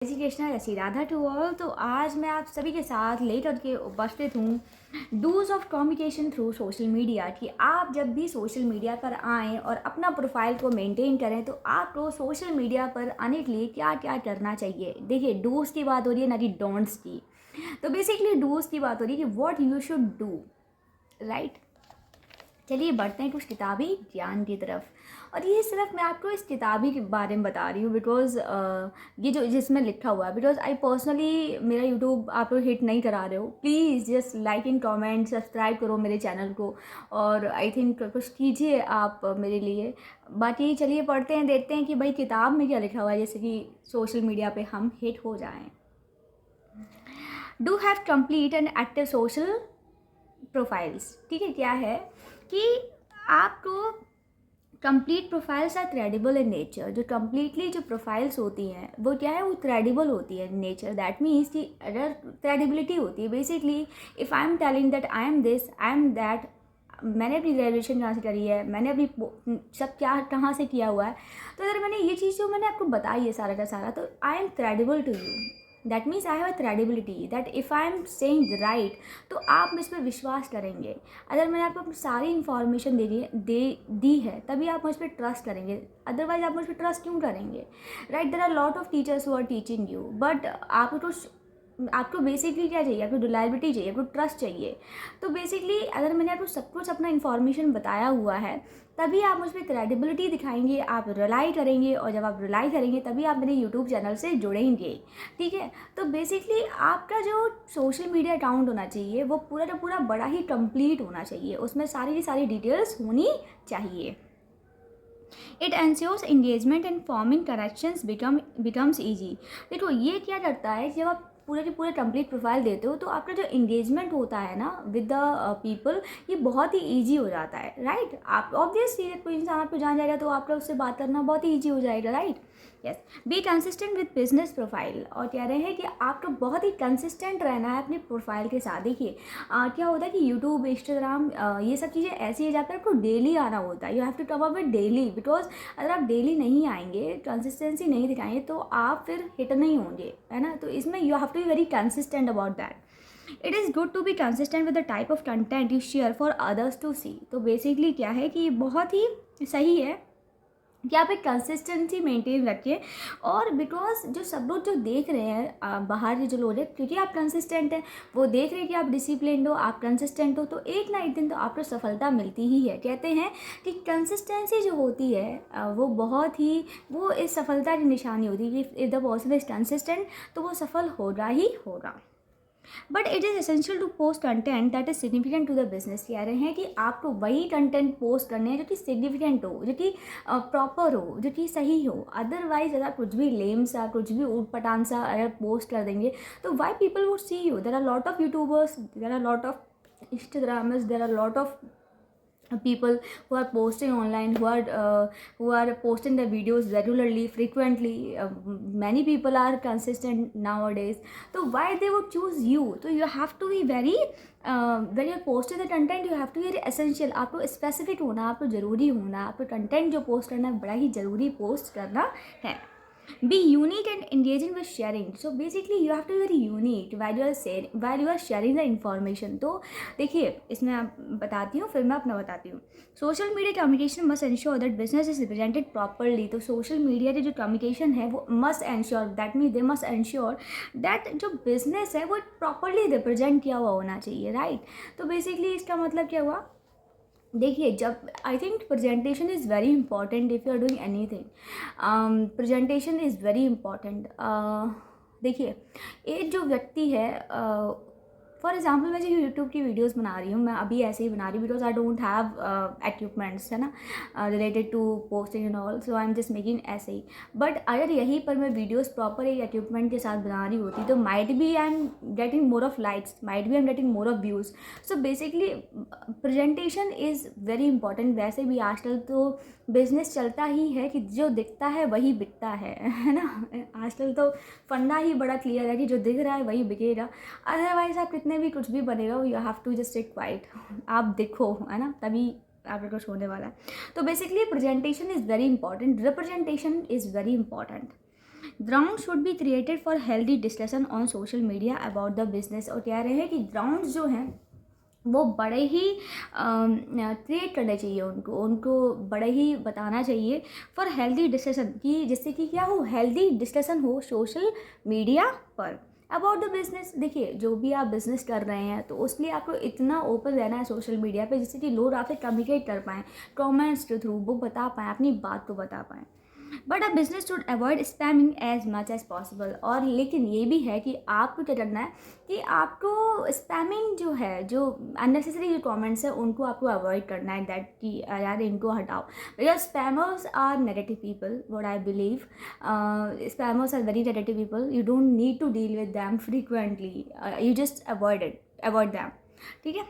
जय श्री कृष्णा, जय Shri Radha to all. तो आज मैं आप सभी के साथ लेकर के उपस्थित हूँ dos of communication through social media कि आप जब भी सोशल मीडिया पर आएँ और अपना प्रोफाइल को मेंटेन करें तो आपको सोशल मीडिया पर आने के लिए क्या क्या करना चाहिए। देखिए, डूज की बात हो रही है ना कि डोंट्स की। तो बेसिकली डूज की बात हो रही है कि what you should do, right. चलिए बढ़ते हैं कुछ किताबी ज्ञान की तरफ। और ये सिर्फ मैं आपको इस किताबी के बारे में बता रही हूँ बिकॉज ये जो जिसमें लिखा हुआ है, बिकॉज आई पर्सनली मेरा यूट्यूब आप लोग हिट नहीं करा रहे हो। Please just like and comment, subscribe करो मेरे चैनल को और आई थिंक कुछ कीजिए आप मेरे लिए। बाकी चलिए पढ़ते हैं, देखते हैं कि भाई किताब में क्या लिखा हुआ है, जैसे कि सोशल मीडिया पे हम हिट हो जाएं। Do have complete and active social profiles. ठीक है, क्या है कि आपको complete profiles are credible in nature. जो कम्प्लीटली जो प्रोफाइल्स होती हैं वो क्या है, वो क्रेडिबल होती है इन नेचर। दैट मीन्स कि अगर क्रेडिबिलिटी होती है, basically if I am telling that I am this, I am that, मैंने अपनी ग्रेजुएशन कहाँ से करी है, मैंने अपनी सब क्या कहाँ से किया हुआ है, तो अगर मैंने ये चीज़ जो मैंने आपको बताई है सारा का सारा, तो I am credible to you. That means I have a credibility that if I am saying right, तो आप मुझ पर विश्वास करेंगे। अगर मैंने आपको सारी इन्फॉर्मेशन दी है तभी आप मुझ पर ट्रस्ट करेंगे, अदरवाइज आप मुझ पर ट्रस्ट क्यों करेंगे, right. There are lot of teachers who are teaching you, but basically बेसिकली क्या चाहिए, आपको रिलायबिलिटी चाहिए, आपको ट्रस्ट चाहिए। तो बेसिकली अगर मैंने आपको सब कुछ अपना इन्फॉर्मेशन बताया हुआ है तभी आप मुझ पर क्रेडिबिलिटी दिखाएंगे, आप रिलाई करेंगे, और जब आप रिलाई करेंगे तभी आप मेरे यूट्यूब चैनल से जुड़ेंगे। ठीक है, तो बेसिकली आपका जो सोशल मीडिया अकाउंट होना चाहिए वो पूरा का पूरा बड़ा ही कंप्लीट होना चाहिए, उसमें सारी की सारी डिटेल्स होनी चाहिए। It ensures engagement and forming connections becomes easy. देखो ये क्या करता है, जब आप पूरे के पूरे कंप्लीट प्रोफाइल देते हो तो आपका जो इंगेजमेंट होता है ना विद द पीपल, ये बहुत ही ईजी हो जाता है, राइट। आप ऑब्वियसली कोई इंसान आपको जान जाएगा तो आपका उससे बात करना बहुत ही ईजी हो जाएगा, right. Yes, B consistent with business profile. और कह रहे हैं कि आपको बहुत ही कंसिस्टेंट रहना है अपने प्रोफाइल के साथ। देखिए क्या होता है कि यूट्यूब, इंस्टाग्राम, ये सब चीज़ें ऐसी है जहाँ पर आपको डेली आना होता है। You have to come up with daily, because अगर आप डेली नहीं आएंगे, कंसिस्टेंसी नहीं दिखाएंगे तो आप फिर हिट नहीं होंगे, है ना। तो इसमें you have to be very consistent about that. It is good to be consistent with the type of content you share for others to see. तो बेसिकली क्या है कि बहुत ही सही है कि आप एक कंसिस्टेंसी मेंटेन रखिए। और बिकॉज जो सब लोग जो देख रहे हैं बाहर के जो लोग हैं, क्योंकि आप कंसिस्टेंट हैं, वो देख रहे हैं कि आप डिसिप्लिन हो, आप कंसिस्टेंट हो, तो एक ना एक दिन तो आपको सफलता मिलती ही है। कहते हैं कि कंसिस्टेंसी जो होती है वो बहुत ही, वो इस सफलता की निशानी होती है कि if the person is consistent तो वो सफल होगा ही होगा। But it is essential to post content that is significant to the business. कह रहे हैं कि आपको वही कंटेंट पोस्ट करने हैं जो कि सिग्निफिकेंट हो, जो कि प्रॉपर हो, जो कि सही हो। अदरवाइज अगर कुछ भी लेम सा, कुछ भी ऊट पटांग सा अगर पोस्ट कर देंगे तो why people would see you. There are lot of YouTubers, there are lot of Instagrammers, there are lot of people who are posting online, who are posting their videos regularly, frequently. Many people are consistent nowadays, so why they would choose you? So you have to be very when you're posting the content, you have to be very essential. आपको specific होना, आपको ज़रूरी होना, आपको content जो post करना है बड़ा ही ज़रूरी post करना है। Be unique and engaging with sharing. So basically you have to be very unique while you are sharing the information. तो देखिए इसमें आप बताती हूँ, फिर मैं अपना बताती हूँ। Social media communication must ensure that business is represented properly. तो सोशल मीडिया की जो कम्युनिकेशन है वो must ensure, that mean they must ensure that जो बिजनेस है वो प्रॉपरली रिप्रेजेंट किया हुआ होना चाहिए, राइट। तो बेसिकली इसका मतलब क्या हुआ, देखिए जब I think presentation is very important if you are doing anything. Presentation is very important. देखिए एक जो व्यक्ति है, फॉर एग्जाम्पल मैं जो यूट्यूब की वीडियोस बना रही हूँ, मैं अभी ऐसे ही बना रही हूँ because I don't have equipments, है ना, related to posting and all, so I am just making ऐसे ही। बट अगर यहीं पर मैं वीडियोस प्रॉपर एक एक्विपमेंट के साथ बना रही होती तो might be I am getting more of likes, might be I am getting more of views. So basically presentation is very important. वैसे भी आजकल तो बिजनेस चलता ही है कि जो दिखता है वही बिकता है ना। आजकल तो फंडा ही बड़ा क्लियर है कि जो दिख रहा है वही बिकेगा, अदरवाइज आप कितने भी कुछ भी बनेगा, you have to just stay quiet. आप दिखो, है ना, तभी आपका कुछ होने वाला है। तो basically presentation is very important, representation is very important. Ground should be created for healthy discussion on social media about the business. और कह रहे हैं कि ग्राउंड जो हैं वो बड़े ही क्रिएट करने चाहिए, उनको बड़े ही बताना चाहिए फॉर हेल्दी डिस्कशन, कि जिससे कि क्या हो, हेल्दी डिस्कशन हो सोशल मीडिया पर अबाउट द बिजनेस। देखिए जो भी आप बिजनेस कर रहे हैं तो उसके लिए आपको इतना ओपन रहना है सोशल मीडिया पे, जिससे कि लोग आपसे कम्युनिकेट कर पाएँ, कमेंट्स के थ्रू वो बता पाएँ, अपनी बात को बता पाएँ। But a business should avoid spamming as much as possible. और लेकिन ये भी है कि आपको क्या करना है कि आपको स्पैमिंग जो है, जो अननेसेसरी जो कमेंट्स है उनको आपको अवॉइड करना है, दैट कि यार इनको हटाओ, because spammers are negative people, what I believe. Spammers are very negative people, you don't need to deal with them frequently, you just avoid them, ठीक है।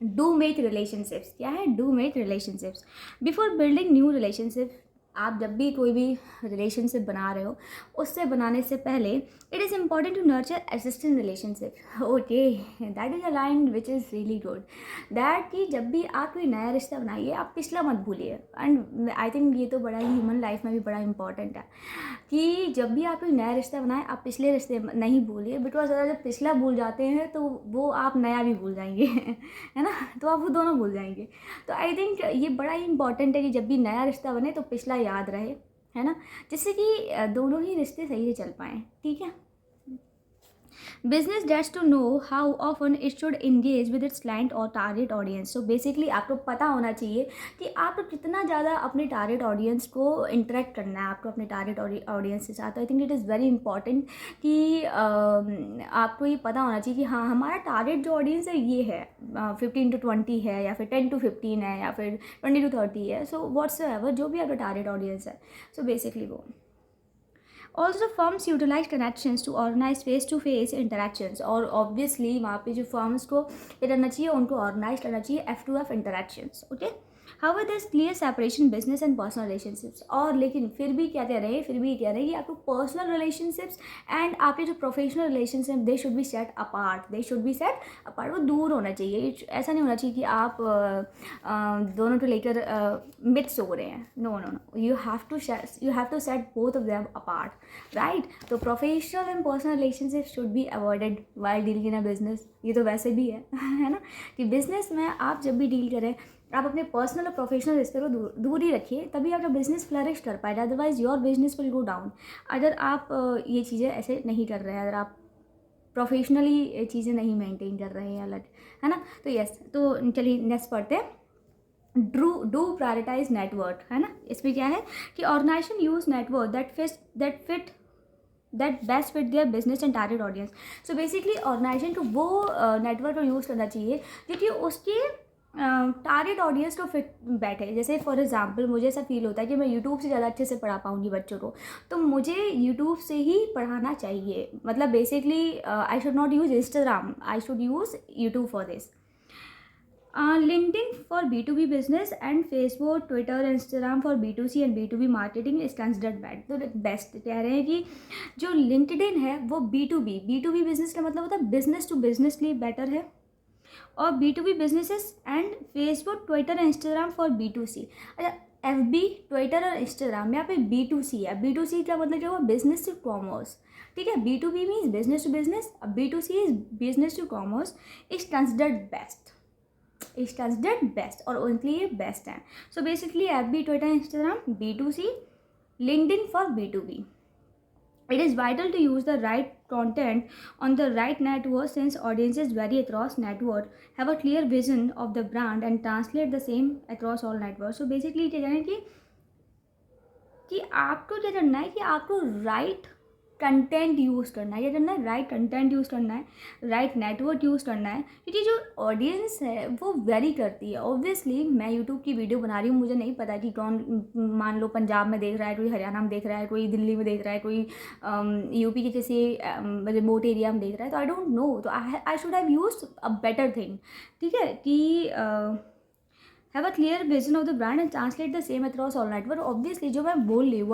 डू मेक रिलेशनशिप्स, क्या है, do make relationships before building new relationship. आप जब भी कोई भी relationship बना रहे हो, उससे बनाने से पहले it is important to nurture existing relationship. Okay, that is a line which is really good, that कि जब भी आप कोई नया रिश्ता बनाइए आप पिछला मत भूलिए। एंड आई थिंक ये तो बड़ा ही ह्यूमन लाइफ में भी बड़ा इंपॉर्टेंट है कि जब भी आप कोई नया रिश्ता बनाएं आप पिछले रिश्ते नहीं भूलिए, बिकॉज अगर जब पिछला भूल जाते हैं तो वो आप नया भी भूल जाएंगे है ना, तो आप वो दोनों भूल जाएंगे। तो आई थिंक ये बड़ा ही इंपॉर्टेंट है कि जब भी नया रिश्ता बने तो पिछला याद रहे, है ना, जिससे कि दोनों ही रिश्ते सही से चल पाएँ, ठीक है। Business dates to know how often it should engage with its client और टारगेट ऑडियंस। सो बेसिकली आपको पता होना चाहिए कि आपको कितना ज़्यादा अपने टारगेट ऑडियंस को इंटरेक्ट करना है, आपको अपने टारगेट ऑडियंस के साथ। I think it is very important कि आपको ये पता होना चाहिए कि हाँ हमारा टारगेट जो ऑडियंस है ये है, 15 to 20 है, या फिर 10 to 15 है, या फिर 20 to 30 है। सो व्हाट्स एवर जो भी आपका टारगेट ऑडियंस है, सो बेसिकली वो। Also firms utilize connections to organize face to face interactions। और obviously वहाँ पे जो firms को ये करना चाहिए, उनको organize करना चाहिए F2F interactions, okay। However there is clear separation business and personal relationships। और लेकिन फिर भी क्या कह रहे हैं, फिर भी कह रहे हैं कि आपको पर्सनल रिलेशनशिप्स एंड आपके जो professional relationship they should be set apart, they should be set apart. वो दूर होना चाहिए, ऐसा नहीं होना चाहिए कि आप दोनों को लेकर मिक्स हो रहे हैं। No no no, you have to set both of them apart, right. तो professional and personal relationship should be avoided while dealing in a business. ये तो वैसे भी है ना, कि बिजनेस में आप जब भी डील करें आप अपने पर्सनल और प्रोफेशनल रिश्ते को दूर ही रखिए, तभी आपका बिजनेस फ्लरिश कर पाएगा, otherwise your business will go down. अगर आप ये चीज़ें ऐसे नहीं कर रहे हैं, अगर आप प्रोफेशनली चीज़ें नहीं मेंटेन कर रहे हैं अलग, है ना। तो यस, तो चलिए नेक्स्ट पढ़ते हैं। डू प्रायोरिटाइज नेटवर्क, है ना। इसमें क्या है कि organization use network that best fit their business and target audience. So basically organization को वो नेटवर्क को यूज़ करना चाहिए क्योंकि उसके टारगेट ऑडियंस को फिट बैठे। जैसे फॉर एग्जांपल मुझे ऐसा फील होता है कि मैं यूट्यूब से ज़्यादा अच्छे से पढ़ा पाऊँगी बच्चों को, तो मुझे यूट्यूब से ही पढ़ाना चाहिए। मतलब basically I should not use Instagram, I should use YouTube for this. LinkedIn for B2B business and Facebook, Twitter, Instagram for B2C and B2B marketing is considered bad। तो बेस्ट कह रहे हैं कि जो LinkedIn है वो B2B बिजनेस का मतलब होता है बिजनेस टू बिजनेस के लिए बेटर है, और B2B businesses and Facebook, Twitter, Instagram for B2C। अच्छा, FB, ट्विटर और इंस्टाग्राम यहाँ पे B2C है। B2C का मतलब क्या हुआ, बिजनेस टू कॉमर्स, ठीक है। B2B means business to business, B2C is business to commerce, is considered best और उनके लिए बेस्ट है। So basically FB, Twitter, Instagram B2C, LinkedIn for B2B। It is vital to use the right content on the right network since audiences vary across network, have a clear vision of the brand and translate the same across all networks। So basically क्या कहना है कि आपको क्या करना है कि आपको राइट कंटेंट यूज़ करना है, क्या करना है, राइट कंटेंट यूज़ करना है, राइट नेटवर्क यूज़ करना है, क्योंकि जो ऑडियंस है वो वेरी करती है। ऑब्वियसली मैं यूट्यूब की वीडियो बना रही हूँ, मुझे नहीं पता कि कौन, मान लो पंजाब में देख रहा है, कोई हरियाणा में देख रहा है, कोई दिल्ली में देख रहा है, कोई यूपी के किसी रिमोट एरिया में देख रहा है, तो आई डोंट नो। तो I should have used a better thing, ठीक है, कि have a clear vision of the brand and translate the same across all network। obviously जो मैं बोल रही हूँ,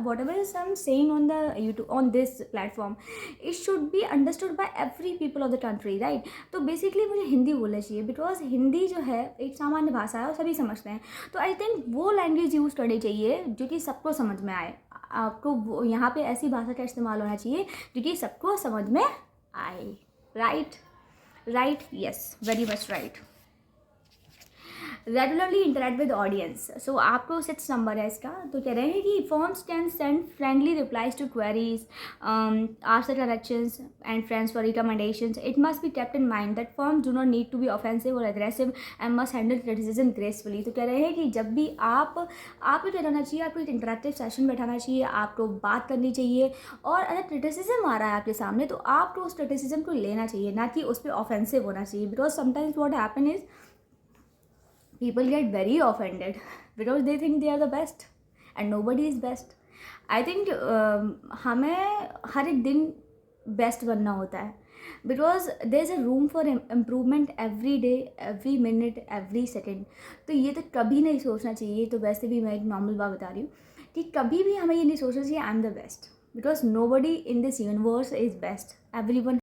whatever is I'm saying on the YouTube, on this platform, it should be understood by every people of the country, right। तो basically मुझे हिंदी बोलना चाहिए, because Hindi जो है एक सामान्य भाषा है और सभी समझते हैं। तो आई थिंक वो लैंग्वेज यूज़ करनी चाहिए जो कि सबको समझ में आए। आपको वो यहाँ पे ऐसी भाषा का इस्तेमाल होना चाहिए जो कि सबको समझ में आए. Right, yes, very much right. Regularly interact with audience. So आपको 6 नंबर है इसका. तो कह रहे हैं कि firms can send friendly replies to queries, ask corrections and friends for recommendations. It must be kept in mind that firms do not need to be offensive और aggressive and must handle criticism gracefully. तो कह रहे हैं कि जब भी आपको क्या करना चाहिए, आपको एक इंटरेक्टिव सेशन बैठाना चाहिए, आपको बात करनी चाहिए, और अगर क्रिटिसिज्म आ रहा है आपके सामने तो आपको उस क्रिटिसिज्म को लेना चाहिए, ना कि उस पर ऑफेंसिव होना चाहिए. Because sometimes what happen is people get very offended because they think they are the best and nobody is best. I think हमें हर एक दिन बेस्ट बनना होता है, because there is a room for improvement every day, every minute, every second. तो ये तो कभी नहीं सोचना चाहिए. तो वैसे भी मैं एक नॉर्मल बात बता रही हूँ कि कभी भी हमें ये नहीं सोचना चाहिए I am the best, because nobody in this universe is best. Every one